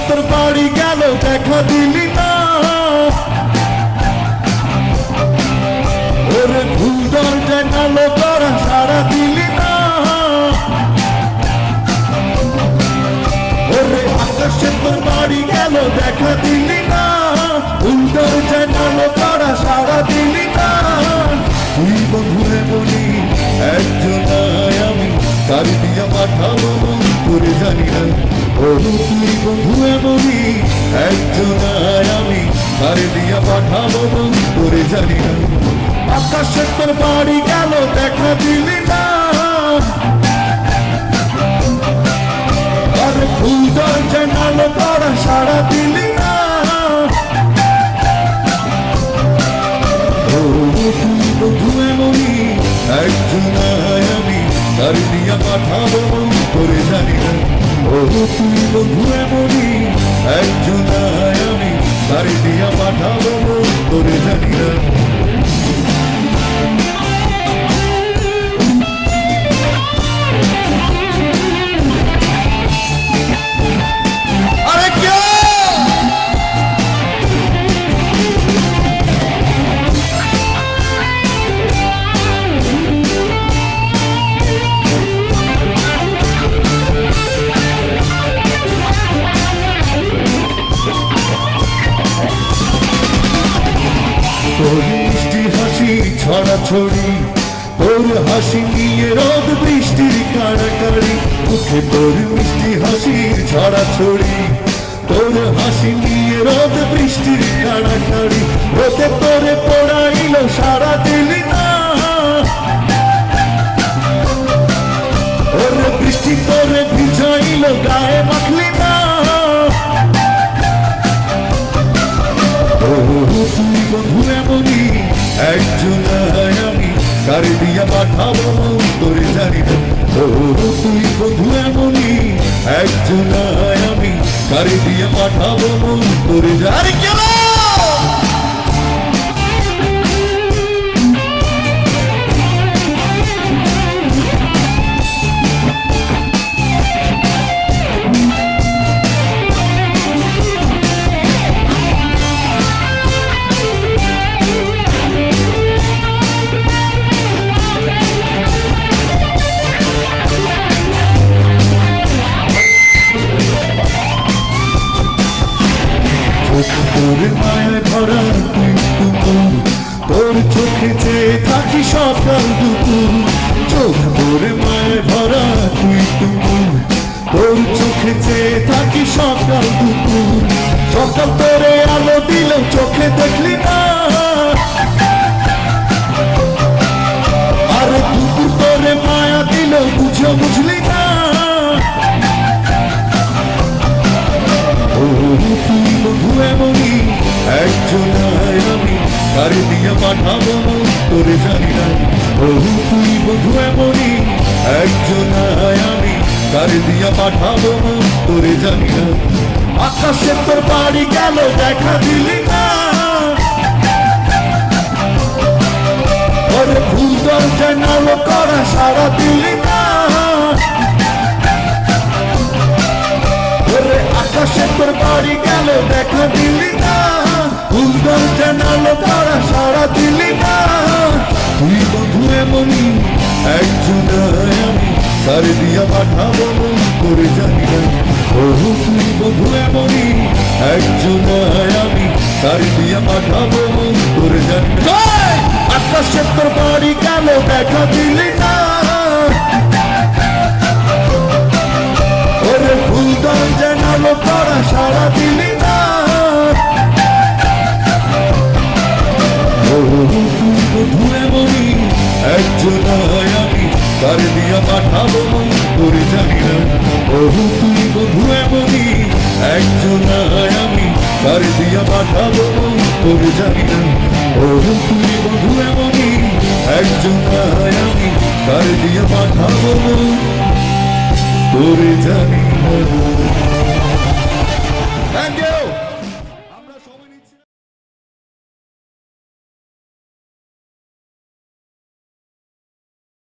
তোর বাড়ি গেল দেখা দিলি না, ওরে ভুল দরজায় নালো করা সারা দিলি না, ওরে আকাশে তোর বাড়ি গেল দেখা দিলি না, ভুল দরজায় নালো করা সারা দিলি না। তুই বন্ধুরে বলি একজনায় আমি তার দিয়া পাঠাবো তোরে জানি না, ও তুই বন্ধুরে বলি একজনায় আমি তার দিয়া পাঠাবো তোরে জানি না। আকাশে তোর বাড়ি গেল দেখা দিলি না, আর ফুল দরজায় নালো করা সারা দিলি না, ও তুই বন্ধুরে বলি একজনায় আমি তার দিয়া পাঠাবো তোরে জানি না, ও তুই বন্ধুরে বলি একজনায় আমি তার দিয়া পাঠাবো তোরে জানি না। তোর মিষ্টি হাসি ছড়াছড়ি, তোর হাসি নিয়ে রোদ বৃষ্টির কাড়াকাড়ি, মুখে তোর মিষ্টি হাসি ছড়াছড়ি, তোর হাসি নিয়ে রোদ বৃষ্টির কাড়াকাড়ি, রোদে তোরে পড়াইল সারা দিলি না, ওরে বৃষ্টি তোরে ভিজাইল গায়ে মাখলি না, তুই বন্ধুরে বলি একজনায় আমি কার দিয়া পাঠাবো তোরে জানি না, ও তুই বন্ধুরে বলি একজনায় আমি কার দিয়া পাঠাবো তোরে জানি না। তোর মায়ের ভরা তুই তুমুল, তোর চোখে চেয়ে থাকি সকাল দুপুর, চোখ তোর মায়ের ভরা তুই তুমুল, তোর চোখে চেয়ে থাকি সকাল দুপুর, সকাল তোরে আলো দিল চোখে দেখলি না, আর দুপুর তোরে মায়া দিল বুঝো বুঝলি না, তুই বন্ধুরে বলি একজনায় আমি কার দিয়া পাঠাবো তোরে জানি না, ও তুই বন্ধুরে বলি একজনায় আমি কার দিয়া পাঠাবো তোরে জানি না। আকাশে তোর বাড়ি গেল দেখা দিলি না, ওরে ফুল দরজায় নালো করা সারা দিলি না, আকাশে তোর বাড়ি গেল দেখা দিলি না, ফুল দরজায় নালো করা সারা দিলি না। তুই বন্ধুরে বলি একজনায় আমি কার দিয়া পাঠাবো তোরে জানি না, ও তুই বন্ধুরে বলি একজনায় আমি কার দিয়া পাঠাবো তোরে জানি না। আকাশে তোর বাড়ি গেল দেখা দিলি না, ওরে ফুল দরজায় নালো করা সারা দিলি না, তুই বন্ধুরে বলি একজনায় আমি কার দিয়া পাঠাবো তোরে জানি না, ও তুই বন্ধুরে বলি একজনায় আমি কার দিয়া পাঠাবো তোরে জানি না, ও তুই বন্ধুরে বলি একজনায় আমি কার দিয়া পাঠাবো তোরে জানি না।